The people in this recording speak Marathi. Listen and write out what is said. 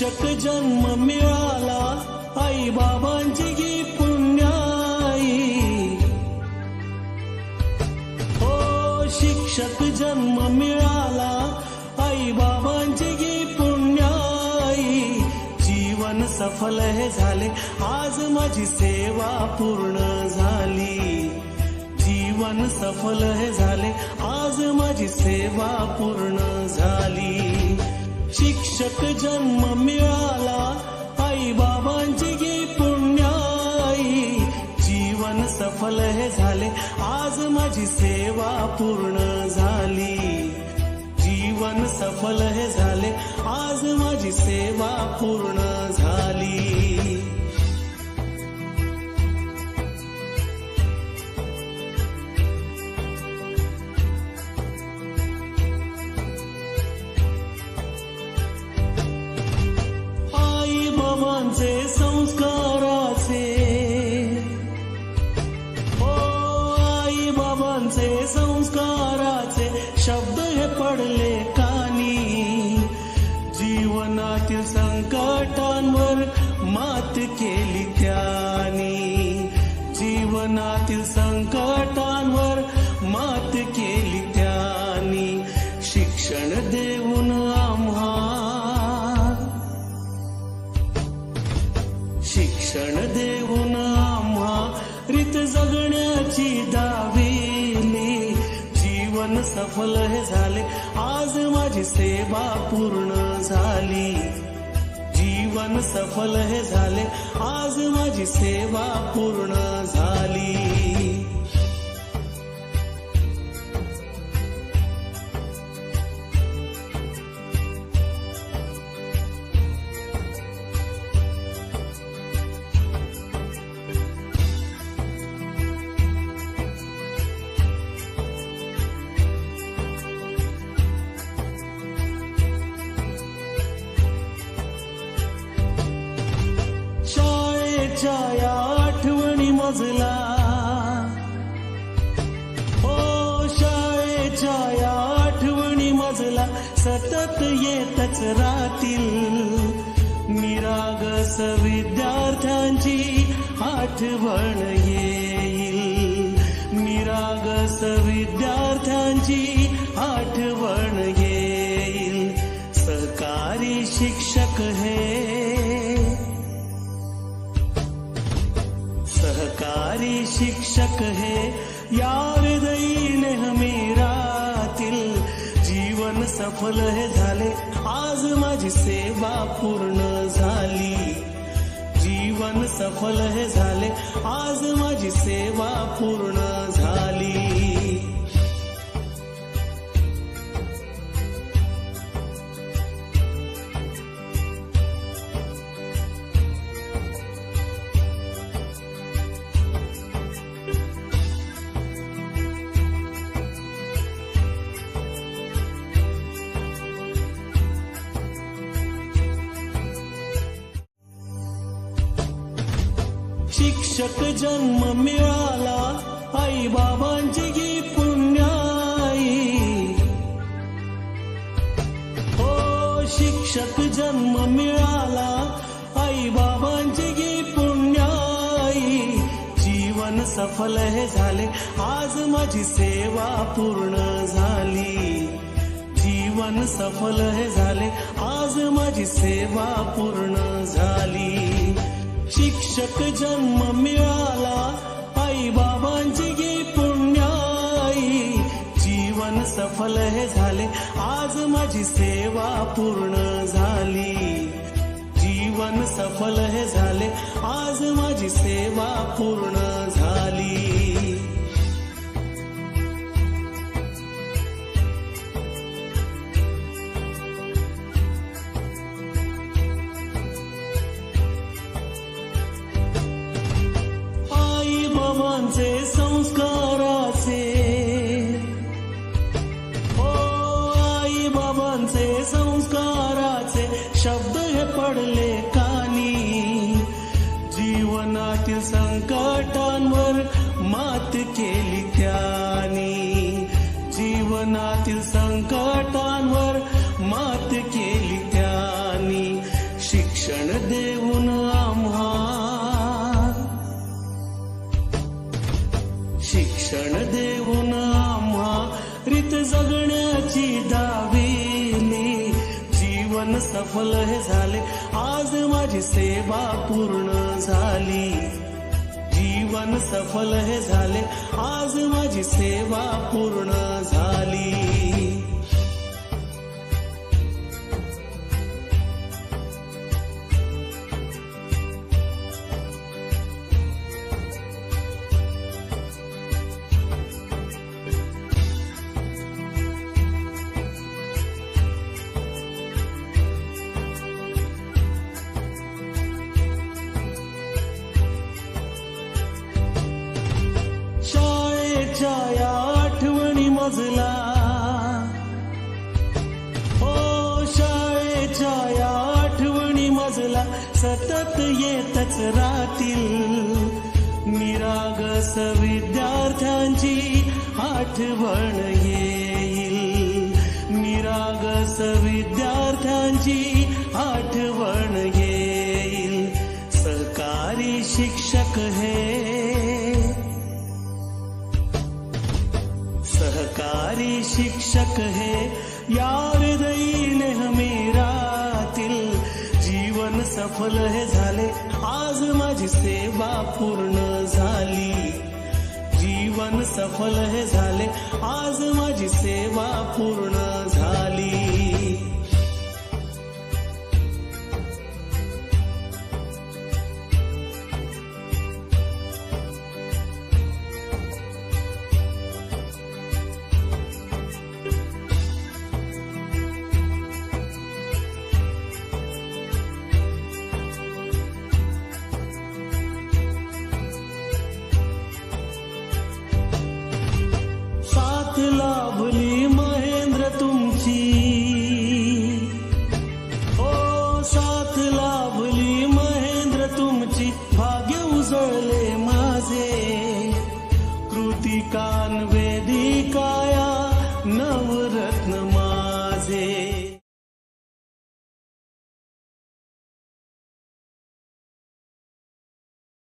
शिक्षक जन्म मिळाला आई बाबांची गी पुण्याई. हो शिक्षक जन्म मिळाला आई बाबांची गी पुण्याई. जीवन सफल हे झाले आज माझी सेवा पूर्ण झाली. जीवन सफल हे झाले आज माझी सेवा पूर्ण झाली. शिक्षक जन्म मिळाला आई बाबांची गी पुण्याई. जीवन सफल हे झाले आज माझी सेवा पूर्ण झाली. जीवन सफल हे झाले आज माझी सेवा पूर्ण झाली. आई बाबांचे संस्काराचे हो आई बाबांचे संस्काराचे शब्द हे पडले कानी. जीवनातील संकटांवर मात केली त्यांनी. जीवनातील संकटांवर मात केली त्यांनी. शिक्षण देऊन आम्हा शिक्षण देऊन आम्हा रीत जगण्याची दाविली. जीवन सफल हे झाले आज माझी सेवा पूर्ण झाली. जीवन सफल हे झाले आज माझी सेवा पूर्ण झाली. शाळेच्या या आठवणी मजला हो शाळेच्या या आठवणी मजला सतत येतच राहतील. निरागस विद्यार्थ्यांची आठवण येईल. निरागस विद्यार्थ्यांची आठवण येईल. सहकारी शिक्षक हे सहकारी शिक्षक हे या हृदयी नेहमी राहतील. जीवन सफल हे झाले आज माझी सेवा पूर्ण झाली. जीवन सफल हे झाले आज माझी सेवा पूर्ण झाली. शिक्षक जन्म मिळाला आई बाबांची गी पुण्याई. हो शिक्षक जन्म मिळाला आई बाबांची गी पुण्याई. जीवन सफल हे झाले आज माझी सेवा पूर्ण झाली. जीवन सफल हे झाले आज माझी सेवा पूर्ण झाली. शिक्षक जन्म मिळाला आई बाबांची गी पुण्याई. जीवन सफल हे झाले आज माझी सेवा पूर्ण झाली. जीवन सफल हे झाले आज माझी सेवा पूर्ण झाली. बाबांचे संस्काराचे हो आई बाबांचे संस्काराचे शब्द हे पडले कानी. जीवनातील संकटांवर मात केली त्यांनी. जीवनातील संकटांवर मात केली त्यांनी. शिक्षण देऊन आम्हा रीत जगण्याची दाविली. जीवन सफल हे झाले, आज माझी सेवा पूर्ण झाली. जीवन सफल हे झाले, आज माझी सेवा पूर्ण झाली. शाळेच्या या आठवणी मजला, हो शाळेच्या या आठवणी मजला सतत येतच राहतील. निरागस विद्यार्थ्यांची आठवण येईल. निरागस विद्यार्थ्यांची आठवण येईल. सहकारी शिक्षक हे, सहकारी शिक्षक हे या हृदयी नेहमी राहतील. जीवन सफल हे झाले, आज माझी सेवा पूर्ण झाली. जीवन सफल हे झाले, आज माझी सेवा पूर्ण झाली.